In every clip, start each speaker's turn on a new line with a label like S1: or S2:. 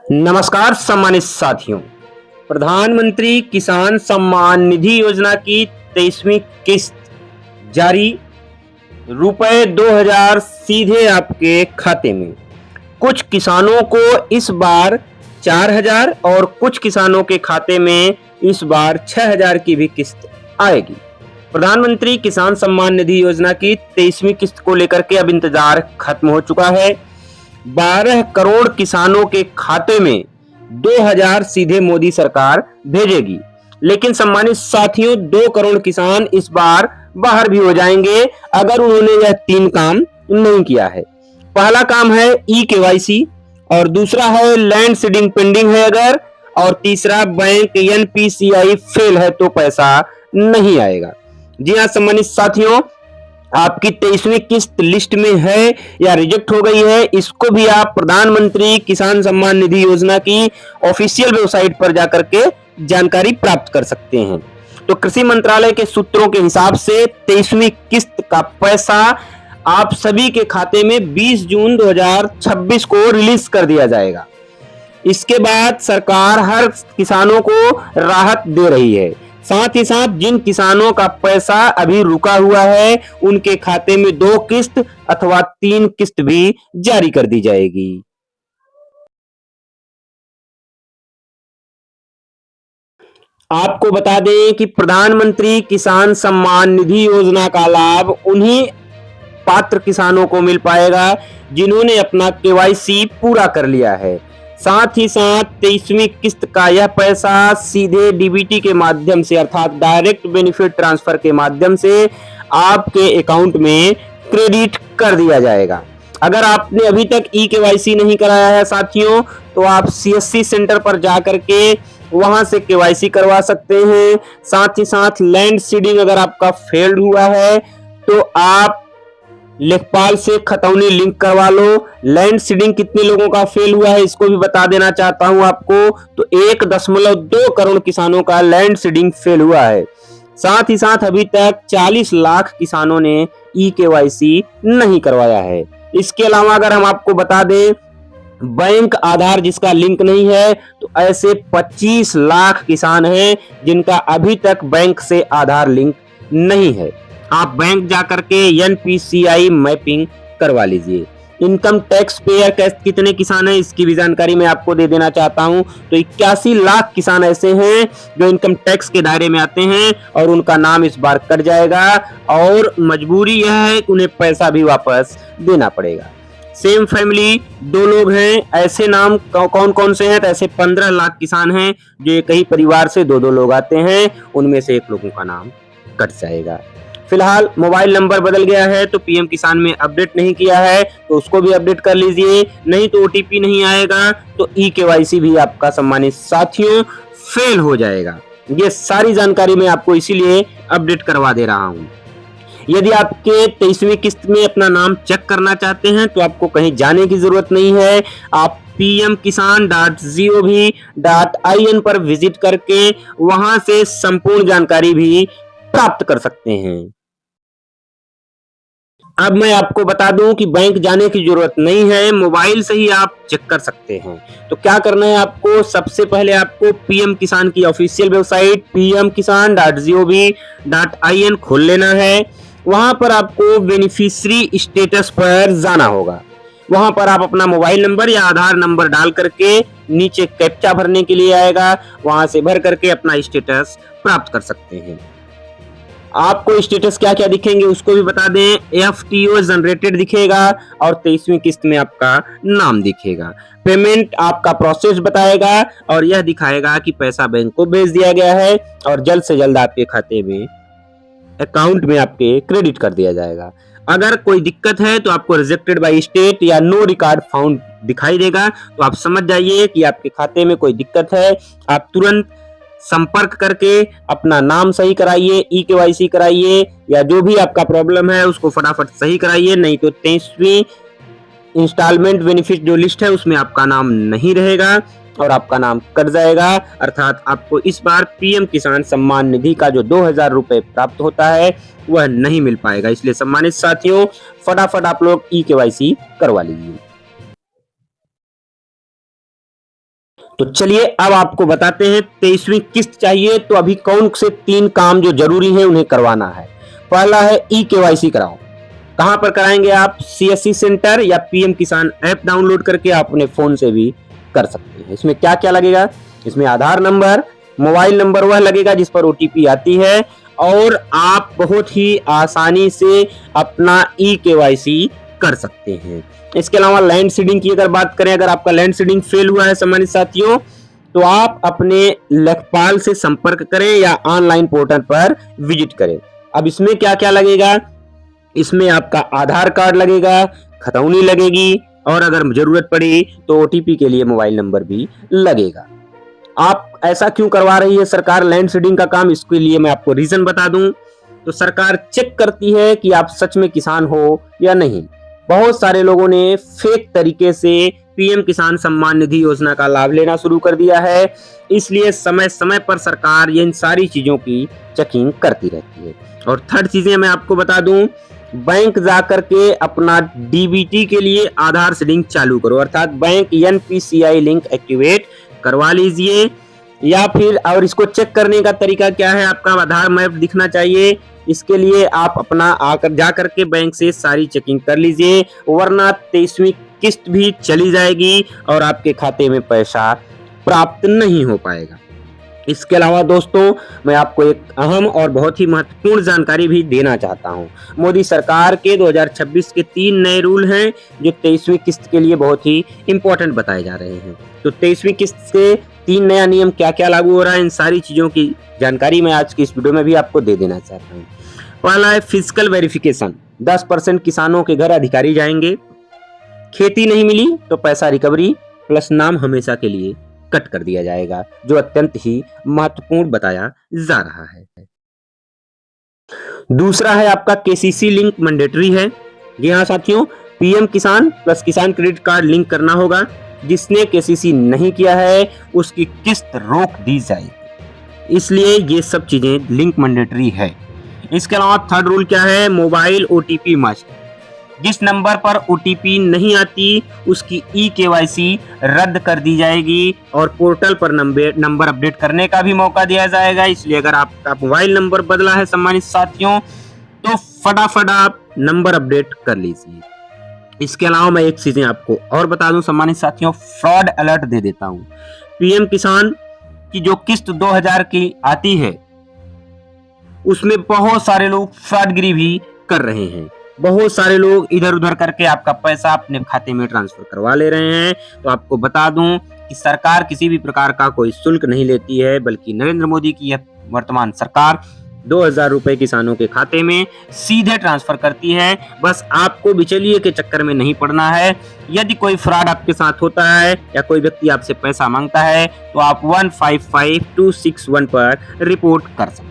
S1: नमस्कार सम्मानित साथियों। प्रधानमंत्री किसान सम्मान निधि योजना की 23वीं किस्त जारी। रुपए 2000 सीधे आपके खाते में। कुछ किसानों को इस बार 4000 और कुछ किसानों के खाते में इस बार 6000 की भी किस्त आएगी। प्रधानमंत्री किसान सम्मान निधि योजना की 23वीं किस्त को लेकर के अब इंतजार खत्म हो चुका है। 12 करोड़ किसानों के खाते में 2000 सीधे मोदी सरकार भेजेगी। लेकिन सम्मानित साथियों, 2 करोड़ किसान इस बार बाहर भी हो जाएंगे अगर उन्होंने यह 3 काम नहीं किया है। पहला काम है ई-केवाईसी, और दूसरा है लैंड सीडिंग पेंडिंग है अगर, और तीसरा बैंक एनपीसीआई फेल है तो पैसा नहीं आएगा। जी हाँ सम्मानित साथियों, आपकी 23वीं किस्त लिस्ट में है या रिजेक्ट हो गई है, इसको भी आप प्रधानमंत्री किसान सम्मान निधि योजना की ऑफिशियल वेबसाइट पर जाकर के जानकारी प्राप्त कर सकते हैं। तो कृषि मंत्रालय के सूत्रों के हिसाब से 23वीं किस्त का पैसा आप सभी के खाते में 20 जून 2026 को रिलीज कर दिया जाएगा। इसके बाद सरकार हर किसानों को राहत दे रही है। साथ ही साथ जिन किसानों का पैसा अभी रुका हुआ है उनके खाते में 2 किस्त अथवा 3 किस्त भी जारी कर दी जाएगी। आपको बता दें कि प्रधानमंत्री किसान सम्मान निधि योजना का लाभ उन्हीं पात्र किसानों को मिल पाएगा जिन्होंने अपना केवाईसी पूरा कर लिया है। साथ ही साथ 23वीं किस्त का यह पैसा सीधे डीबीटी के माध्यम से अर्थात डायरेक्ट बेनिफिट ट्रांसफर के माध्यम से आपके अकाउंट में क्रेडिट कर दिया जाएगा। अगर आपने अभी तक ई-केवाईसी नहीं कराया है साथियों, तो आप सीएससी सेंटर पर जाकर के वहां से केवाईसी करवा सकते हैं। साथ ही साथ लैंड सीडिंग अगर आपका फेल्ड हुआ है तो आप लेखपाल से खतौनी लिंक करवा लो। लैंड सीडिंग कितने लोगों का फेल हुआ है इसको भी बता देना चाहता हूं आपको, तो 1.2 करोड़ किसानों का लैंड सीडिंग फेल हुआ है। साथ ही साथ अभी तक 40 लाख किसानों ने ई-केवाईसी नहीं करवाया है। इसके अलावा अगर हम आपको बता दें, बैंक आधार जिसका लिंक नहीं है, तो ऐसे 25 लाख किसान हैं जिनका अभी तक बैंक से आधार लिंक नहीं है। आप बैंक जाकर के एनपीसीआई मैपिंग करवा लीजिए। इनकम टैक्स पेयर कितने किसान हैं इसकी भी जानकारी मैं आपको दे देना चाहता हूं। तो 81 लाख किसान ऐसे हैं जो इनकम टैक्स के दायरे में आते हैं और उनका नाम इस बार कट जाएगा और मजबूरी यह है कि उन्हें पैसा भी वापस देना पड़ेगा। सेम फैमिली 2 लोग हैं, ऐसे नाम कौन कौन से हैं? तो ऐसे 15 लाख किसान हैं जो एक ही परिवार से 2-2 लोग आते हैं, उनमें से 1 लोगों का नाम कट जाएगा। फिलहाल मोबाइल नंबर बदल गया है तो पीएम किसान में अपडेट नहीं किया है तो उसको भी अपडेट कर लीजिए, नहीं तो ओटीपी नहीं आएगा तो ई-केवाईसी भी आपका सम्मानित साथियों फेल हो जाएगा। ये सारी जानकारी मैं आपको इसीलिए अपडेट करवा दे रहा हूं। यदि आपके 23वीं किस्त में अपना नाम चेक करना चाहते हैं तो आपको कहीं जाने की जरूरत नहीं है। आप pmkisan.gov.in पर विजिट करके वहां से संपूर्ण जानकारी भी प्राप्त कर सकते हैं। अब मैं आपको बता दूं कि बैंक जाने की जरूरत नहीं है, मोबाइल से ही आप चेक कर सकते हैं। तो क्या करना है आपको, सबसे पहले आपको पीएम किसान की ऑफिशियल वेबसाइट pmkisan.gov.in खोल लेना है। वहां पर आपको बेनिफिशियरी स्टेटस पर जाना होगा। वहां पर आप अपना मोबाइल नंबर या आधार नंबर डाल करके नीचे कैप्चा भरने के लिए आएगा, वहां से भर करके अपना स्टेटस प्राप्त कर सकते हैं। आपको स्टेटस क्या क्या दिखेंगे उसको भी बता दें। एफटीओ जनरेटेड दिखेगा और 23वीं किस्त में आपका नाम दिखेगा। पेमेंट आपका प्रोसेस बताएगा और यह दिखाएगा कि पैसा बैंक को भेज दिया गया है और जल्द से जल्द आपके खाते में अकाउंट में आपके क्रेडिट कर दिया जाएगा। अगर कोई दिक्कत है तो आपको रिजेक्टेड बाय स्टेट या नो रिकॉर्ड फाउंड दिखाई देगा, तो आप समझ जाइए कि आपके खाते में कोई दिक्कत है। आप तुरंत संपर्क करके अपना नाम सही कराइए, ई-केवाईसी कराइए या जो भी आपका प्रॉब्लम है उसको फटाफट सही कराइए, नहीं तो 23वीं इंस्टॉलमेंट बेनिफिट जो लिस्ट है उसमें आपका नाम नहीं रहेगा और आपका नाम कट जाएगा। अर्थात आपको इस बार पीएम किसान सम्मान निधि का जो 2000 रुपए प्राप्त होता है वह नहीं मिल पाएगा। इसलिए सम्मानित साथियों, फटाफट आप लोग ई-केवाईसी करवा लीजिए। तो चलिए अब आपको बताते हैं 23वीं किस्त चाहिए तो अभी कौन से 3 काम जो जरूरी है उन्हें करवाना है। पहला है ई-केवाईसी कराओ। कहां पर कराएंगे आप? सीएससी सेंटर या पीएम किसान ऐप डाउनलोड करके आप अपने फोन से भी कर सकते हैं। इसमें क्या क्या लगेगा? इसमें आधार नंबर, मोबाइल नंबर वह लगेगा जिस पर ओटीपी आती है और आप बहुत ही आसानी से अपना ई-केवाईसी कर सकते हैं। इसके अलावा लैंड सीडिंग की अगर बात करें, अगर आपका लैंड सीडिंग फेल हुआ है सम्मानित साथियों, तो आप अपने लेखपाल से संपर्क करें या ऑनलाइन पोर्टल पर विजिट करें। अब इसमें क्या क्या लगेगा? इसमें आपका आधार कार्ड लगेगा, खतौनी लगेगी और अगर जरूरत पड़ी तो ओटीपी के लिए मोबाइल नंबर भी लगेगा। आप ऐसा क्यों करवा रही है सरकार लैंड सीडिंग का काम? इसके लिए मैं आपको रीजन बता दूं। तो सरकार चेक करती है कि आप सच में किसान हो या नहीं। बहुत सारे लोगों ने फेक तरीके से पीएम किसान सम्मान निधि योजना का लाभ लेना शुरू कर दिया है, इसलिए समय समय पर सरकार इन सारी चीजों की चेकिंग करती रहती है। और थर्ड चीजें मैं आपको बता दूं, बैंक जाकर के अपना डीबीटी के लिए आधार सीडिंग चालू करो, अर्थात बैंक एनपीसीआई लिंक एक्टिवेट करवा लीजिए। या फिर और इसको चेक करने का तरीका क्या है? आपका आधार मैप दिखना चाहिए। इसके लिए आप अपना आकर जाकर के बैंक से सारी चेकिंग कर लीजिए, वरना 23वीं किस्त भी चली जाएगी और आपके खाते में पैसा प्राप्त नहीं हो पाएगा। इसके अलावा दोस्तों मैं आपको एक अहम और बहुत ही महत्वपूर्ण जानकारी भी देना चाहता हूं। मोदी सरकार के 2026 के 3 नए रूल हैं जो 23वीं किस्त के लिए बहुत ही इंपॉर्टेंट बताए जा रहे हैं। तो 23वीं किस्त से 3 नया नियम क्या क्या लागू हो रहा है, इन सारी चीजों की जानकारी मैं आज की इस वीडियो में भी आपको दे देना चाहता हूँ। पहला है फिजिकल वेरिफिकेशन। 10% किसानों के घर अधिकारी जाएंगे। खेती नहीं मिली तो पैसा रिकवरी प्लस नाम हमेशा के लिए कट कर दिया जाएगा, जो अत्यंत ही महत्वपूर्ण बताया जा रहा है। दूसरा है आपका केसीसी लिंक मैंडेटरी है। जी हाँ साथियों, पीएम किसान प्लस किसान क्रेडिट कार्ड लिंक करना होगा। जिसने केसीसी नहीं किया है उसकी किस्त रोक दी जाएगी, इसलिए ये सब चीजें लिंक मैंडेटरी है। इसके अलावा थर्ड रूल क्या है? Mobile OTP must. जिस नंबर पर ओटीपी नहीं आती उसकी ई-केवाईसी रद्द कर दी जाएगी और पोर्टल पर नंबर अपडेट करने का भी मौका दिया जाएगा। इसलिए अगर आपका मोबाइल नंबर बदला है सम्मानित साथियों, तो फटाफट आप नंबर अपडेट कर लीजिए। इसके अलावा मैं एक चीजें आपको और बता दूं सम्मानित साथियों, फ्रॉड अलर्ट दे देता हूं। पीएम किसान की जो किस्त 2000 की आती है उसमें बहुत सारे लोग फ्रॉडगिरी भी कर रहे हैं। बहुत सारे लोग इधर उधर करके आपका पैसा अपने खाते में ट्रांसफर करवा ले रहे हैं। तो आपको बता दूं कि सरकार किसी भी प्रकार का कोई शुल्क नहीं लेती है, बल्कि नरेंद्र मोदी की यह वर्तमान सरकार 2000 रुपए किसानों के खाते में सीधे ट्रांसफर करती है। बस आपको बिचौलिए के चक्कर में नहीं पड़ना है। यदि कोई फ्रॉड आपके साथ होता है या कोई व्यक्ति आपसे पैसा मांगता है तो आप 155261 पर रिपोर्ट कर सकते हैं।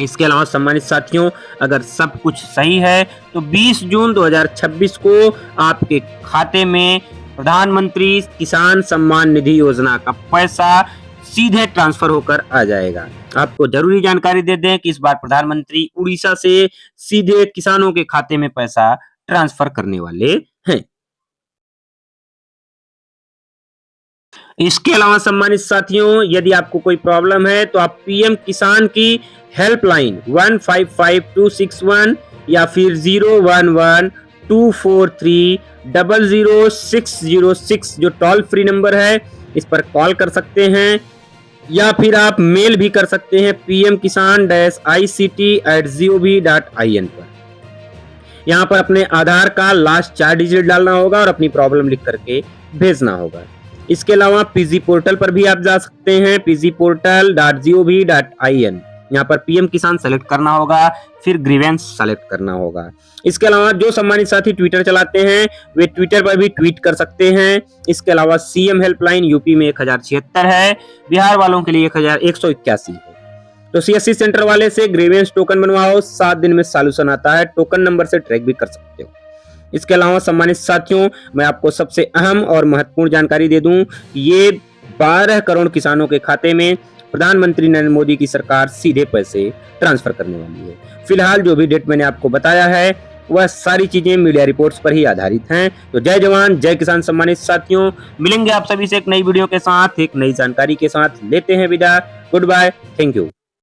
S1: इसके अलावा सम्मानित साथियों, अगर सब कुछ सही है तो 20 जून 2026 को आपके खाते में प्रधानमंत्री किसान सम्मान निधि योजना का पैसा सीधे ट्रांसफर होकर आ जाएगा। आपको जरूरी जानकारी दे दें कि इस बार प्रधानमंत्री उड़ीसा से सीधे किसानों के खाते में पैसा ट्रांसफर करने वाले हैं। इसके अलावा सम्मानित साथियों, यदि आपको कोई प्रॉब्लम है तो आप पीएम किसान की हेल्पलाइन 155261 या फिर 01124300606 जो टोल फ्री नंबर है, इस पर कॉल कर सकते हैं या फिर आप मेल भी कर सकते हैं pm-kisan-ict@gov.in पर। यहाँ पर अपने आधार का लास्ट 4 डिजिट डालना होगा और अपनी प्रॉब्लम लिख करके भेजना होगा। इसके अलावा पीजी पोर्टल पर भी आप जा सकते हैं, pgportal.gov.in। यहाँ पर पीएम किसान सेलेक्ट करना होगा, फिर ग्रीवेंस सेलेक्ट करना होगा। इसके अलावा जो सम्मानित साथी ट्विटर चलाते हैं वे ट्विटर पर भी ट्वीट कर सकते हैं। इसके अलावा सीएम हेल्पलाइन यूपी में 1076 है, बिहार वालों के लिए 1181 है। तो सीएससी सेंटर वाले से ग्रीवेंस टोकन बनवाओ, 7 दिन में सॉल्यूशन आता है। टोकन नंबर से ट्रैक भी कर सकते हो। इसके अलावा सम्मानित साथियों, मैं आपको सबसे अहम और महत्वपूर्ण जानकारी दे दूं कि ये 12 करोड़ किसानों के खाते में प्रधानमंत्री नरेंद्र मोदी की सरकार सीधे पैसे ट्रांसफर करने वाली है। फिलहाल जो भी डेट मैंने आपको बताया है वह सारी चीजें मीडिया रिपोर्ट्स पर ही आधारित हैं। तो जय जवान जय किसान सम्मानित साथियों, मिलेंगे आप सभी से एक नई वीडियो के साथ, एक नई जानकारी के साथ। लेते हैं विदा। Good bye, thank you.